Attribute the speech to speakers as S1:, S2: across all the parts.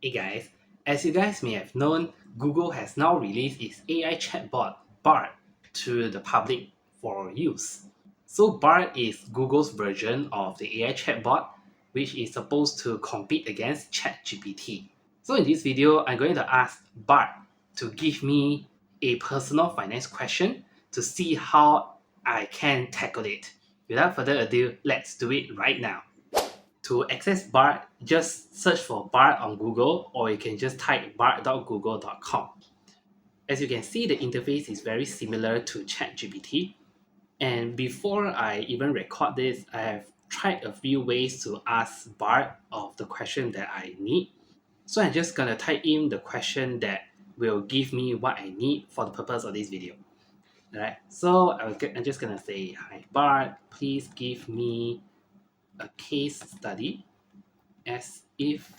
S1: Hey guys, as you guys may have known, Google has now released its AI chatbot Bard to the public for use. So Bard is Google's version of the AI chatbot, which is supposed to compete against ChatGPT. So in this video, I'm going to ask Bard to give me a personal finance question to see how I can tackle it. Without further ado, let's do it right now. To access Bard, just search for Bard on Google, or you can just type bard.google.com. As you can see, the interface is very similar to ChatGPT. And before I even record this, I have tried a few ways to ask Bard of the question that I need. So I'm just gonna type in the question that will give me what I need for the purpose of this video. Alright, so I'm just gonna say, hi Bard, please give me a case study as if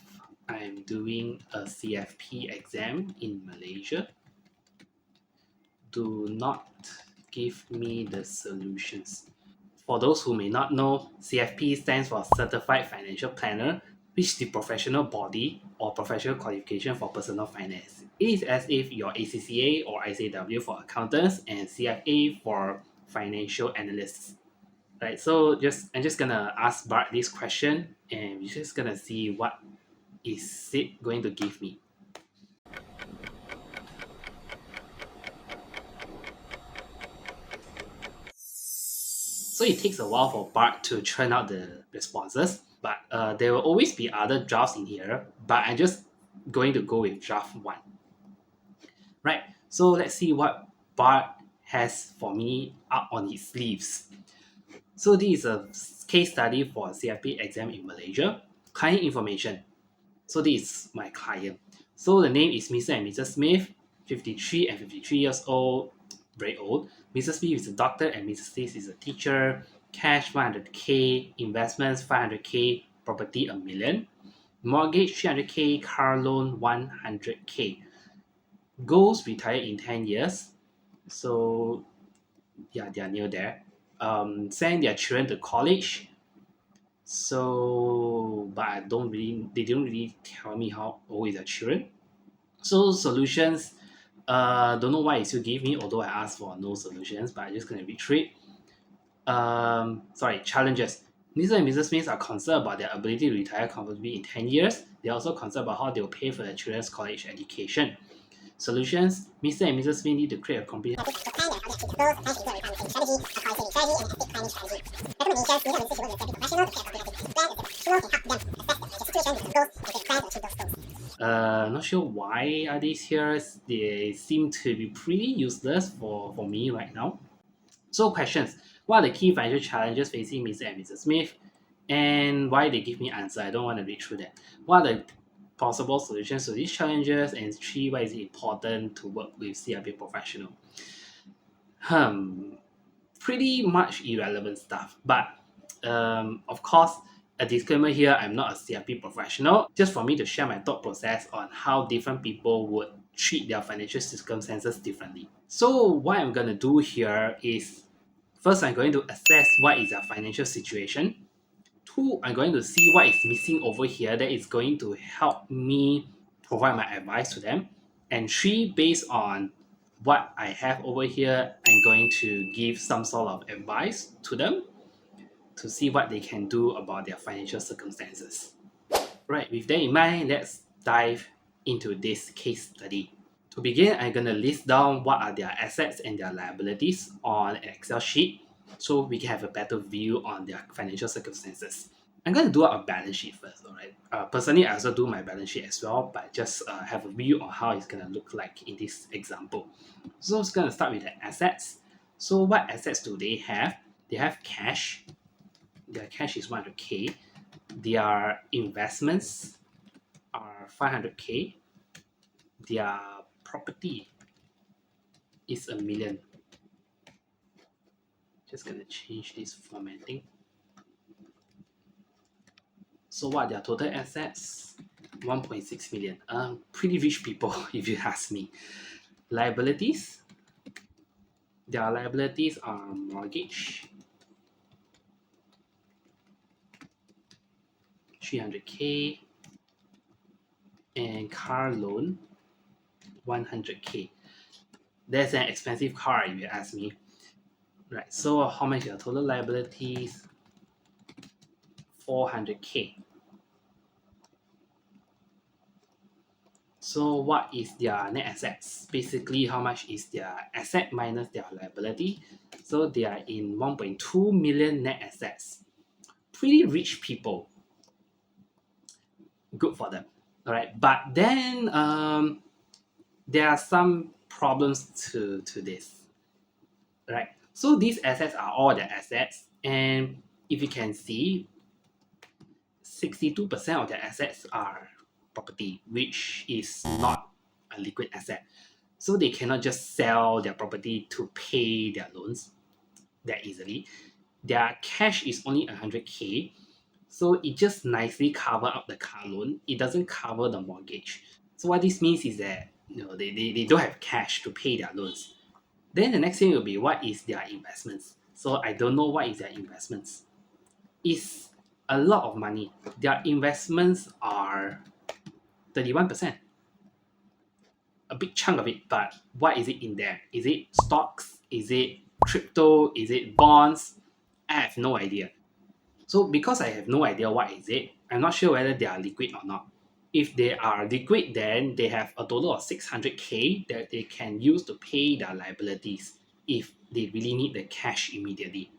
S1: I'm doing a CFP exam in Malaysia. Do not give me the solutions. For those who may not know, CFP stands for Certified Financial Planner, which is the professional body or professional qualification for personal finance. It is as if you're ACCA or ICAW for accountants and CFA for financial analysts. Right, so I'm just gonna ask Bart this question and we're just gonna see what is it going to give me. So it takes a while for Bart to churn out the responses, but there will always be other drafts in here, but I'm just going to go with draft 1. Right, so let's see what Bart has for me up on his sleeves. So this is a case study for a CFP exam in Malaysia. Client information. So this is my client. So the name is Mr. and Mrs. Smith, 53 and 53 years old, very old. Mrs. Smith is a doctor and Mrs. Smith is a teacher. Cash 100k, investments 500k, property a million. Mortgage 300k, car loan 100k. Goals retire in 10 years. So yeah, they are near there. Send their children to college. So, but they don't really tell me how old is their children. So solutions, don't know why it still gave me, although I asked for no solutions, but I'm just gonna read through it. Sorry, challenges. Mr. and Mrs. Smith are concerned about their ability to retire comfortably in 10 years. They're also concerned about how they will pay for their children's college education. Solutions. Mr. and Mrs. Smith need to create a complete not sure why are these here. They seem to be pretty useless for me right now. So questions. What are the key financial challenges facing Mr. and Mrs. Smith? And why they give me answer? I don't want to read through that. What are the possible solutions to these challenges? And 3, why is it important to work with CRP professional? Pretty much irrelevant stuff. But of course, a disclaimer here, I'm not a CRP professional. Just for me to share my thought process on how different people would treat their financial circumstances differently. So what I'm going to do here is, first I'm going to assess what is their financial situation. 2, I'm going to see what is missing over here that is going to help me provide my advice to them. And 3, based on what I have over here, I'm going to give some sort of advice to them to see what they can do about their financial circumstances. Right, with that in mind, let's dive into this case study. To begin, I'm going to list down what are their assets and their liabilities on an Excel sheet so we can have a better view on their financial circumstances. I'm going to do a balance sheet first, alright? Personally, I also do my balance sheet as well, but just have a view on how it's going to look like in this example. So it's going to start with the assets. So what assets do they have? They have cash. Their cash is 100k. Their investments are 500k. Their property is a million. Just gonna change this formatting. So what are their total assets? 1.6 million. Pretty rich people if you ask me. Liabilities. Their liabilities are mortgage, 300k. and car loan 100k. That's an expensive car if you ask me. Right, so how much your total liabilities? 400k. So what is their net assets? Basically, how much is their asset minus their liability? So they are in 1.2 million net assets. Pretty rich people. Good for them. All right, but then there are some problems to this. Right. So these assets are all the assets, and if you can see, 62% of the assets are property, which is not a liquid asset. So they cannot just sell their property to pay their loans that easily. Their cash is only 100k, so it just nicely cover up the car loan. It doesn't cover the mortgage. So what this means is that they don't have cash to pay their loans. Then the next thing will be what is their investments. So I don't know what is their investments. It's a lot of money. Their investments are 31%. A big chunk of it, but what is it in there? Is it stocks? Is it crypto? Is it bonds? I have no idea. So because I have no idea what is it, I'm not sure whether they are liquid or not. If they are liquid, then they have a total of 600k that they can use to pay their liabilities if they really need the cash immediately.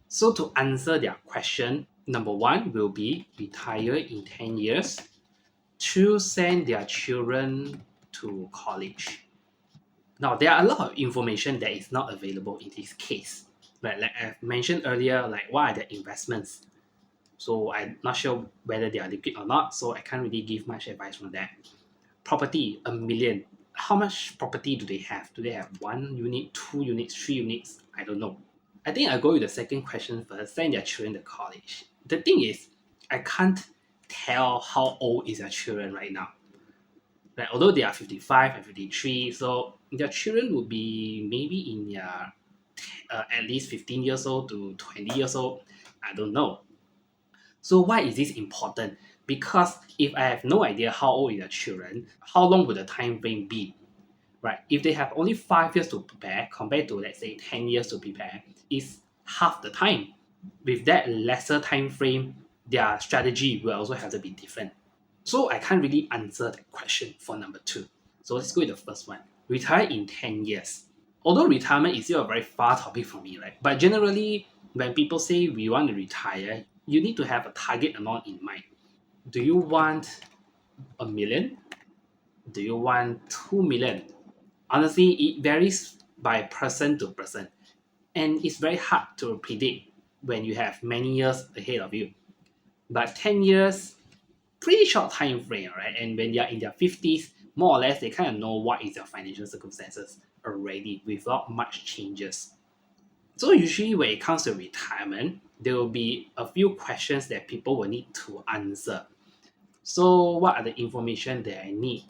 S1: So to answer their question, number one will be retire in 10 years. Two, send their children to college. Now, there are a lot of information that is not available in this case. Like I mentioned earlier, like what are the investments? So I'm not sure whether they are liquid or not, so I can't really give much advice on that. Property, 1 million. How much property do they have? Do they have 1 unit, 2 units, 3 units? I don't know. I think I'll go with the second question first, send their children to college. The thing is, I can't tell how old is their children right now. Like, although they are 55 and 53, so their children would be maybe in their at least 15 years old to 20 years old. I don't know. So why is this important? Because if I have no idea how old is their children, how long would the time frame be? Right? If they have only 5 years to prepare compared to let's say 10 years to prepare, is half the time. With that lesser time frame, their strategy will also have to be different. So I can't really answer that question for number two. So let's go with the first one. Retire in 10 years. Although retirement is still a very far topic for me, right? But generally, when people say we want to retire, you need to have a target amount in mind. Do you want 1 million? Do you want 2 million? Honestly, it varies by person to person. And it's very hard to predict when you have many years ahead of you. But 10 years, pretty short time frame, right? And when you're in their 50s, more or less, they kind of know what is their financial circumstances already without much changes. So usually when it comes to retirement, there will be a few questions that people will need to answer. So what are the information that I need?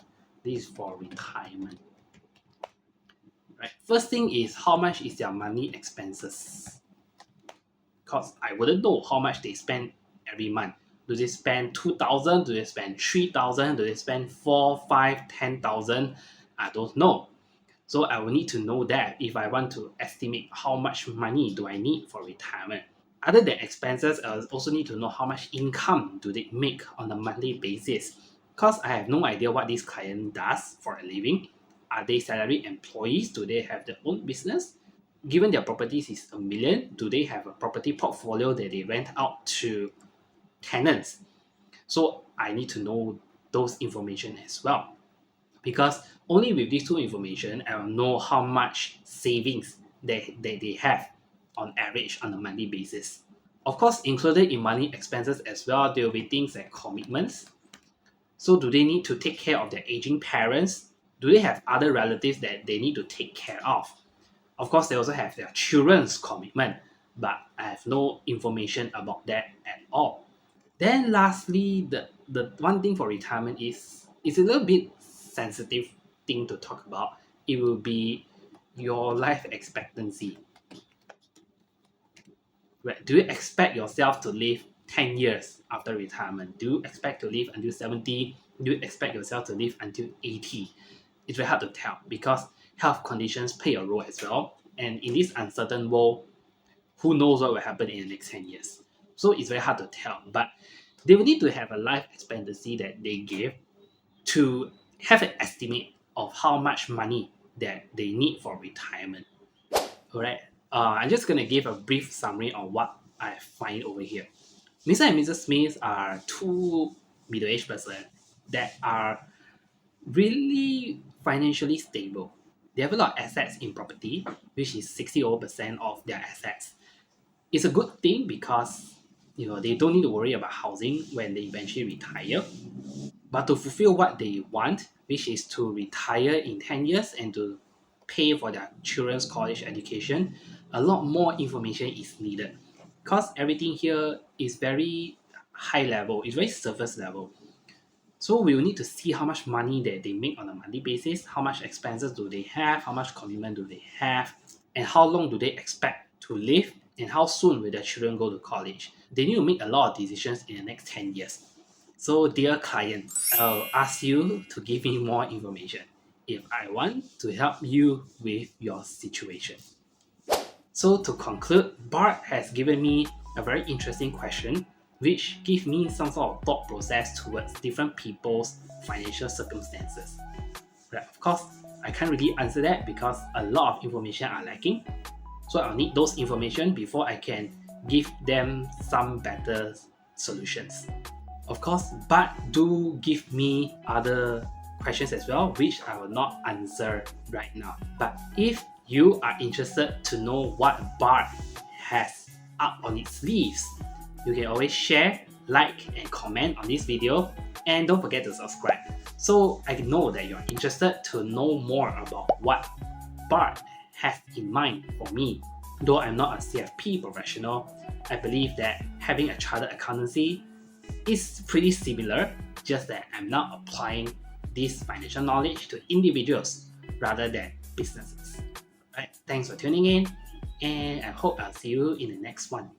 S1: This is for retirement. Right. First thing is how much is their money expenses? Because I wouldn't know how much they spend every month. Do they spend 2,000? Do they spend 3,000? Do they spend 4, 5, 10,000? I don't know. So I will need to know that if I want to estimate how much money do I need for retirement. Other than expenses, I also need to know how much income do they make on a monthly basis. Because I have no idea what this client does for a living. Are they salaried employees? Do they have their own business? Given their properties is 1 million, do they have a property portfolio that they rent out to tenants? So I need to know those information as well. Because only with these two information, I will know how much savings they have on average on a monthly basis. Of course, included in money expenses as well, there will be things like commitments. So do they need to take care of their aging parents? Do they have other relatives that they need to take care of? Of course, they also have their children's commitment, but I have no information about that at all. Then lastly, the one thing for retirement is it's a little bit sensitive thing to talk about. It will be your life expectancy. Right? Do you expect yourself to live 10 years after retirement? Do you expect to live until 70? Do you expect yourself to live until 80? It's very hard to tell because health conditions play a role as well. And in this uncertain world, who knows what will happen in the next 10 years? So it's very hard to tell. But they will need to have a life expectancy that they give to have an estimate of how much money that they need for retirement. Alright, I'm just going to give a brief summary on what I find over here. Mr. and Mrs. Smith are two middle-aged persons that are really financially stable. They have a lot of assets in property, which is 60% of their assets. It's a good thing because they don't need to worry about housing when they eventually retire. But to fulfill what they want, which is to retire in 10 years and to pay for their children's college education, a lot more information is needed. Because everything here is very high level, it's very surface level. So we will need to see how much money that they make on a monthly basis, how much expenses do they have, how much commitment do they have, and how long do they expect to live, and how soon will their children go to college. They need to make a lot of decisions in the next 10 years. So dear client, I'll ask you to give me more information if I want to help you with your situation. So to conclude, Bart has given me a very interesting question which gives me some sort of thought process towards different people's financial circumstances. Right, of course, I can't really answer that because a lot of information are lacking. So I'll need those information before I can give them some better solutions. Of course, but do give me other questions as well, which I will not answer right now. But if you are interested to know what Bart has up on its sleeves, you can always share, like, and comment on this video, and don't forget to subscribe. So I know that you're interested to know more about what Bart has in mind for me. Though I'm not a CFP professional, I believe that having a chartered accountancy is pretty similar, just that I'm now applying this financial knowledge to individuals rather than businesses. Right, thanks for tuning in, and I hope I'll see you in the next one.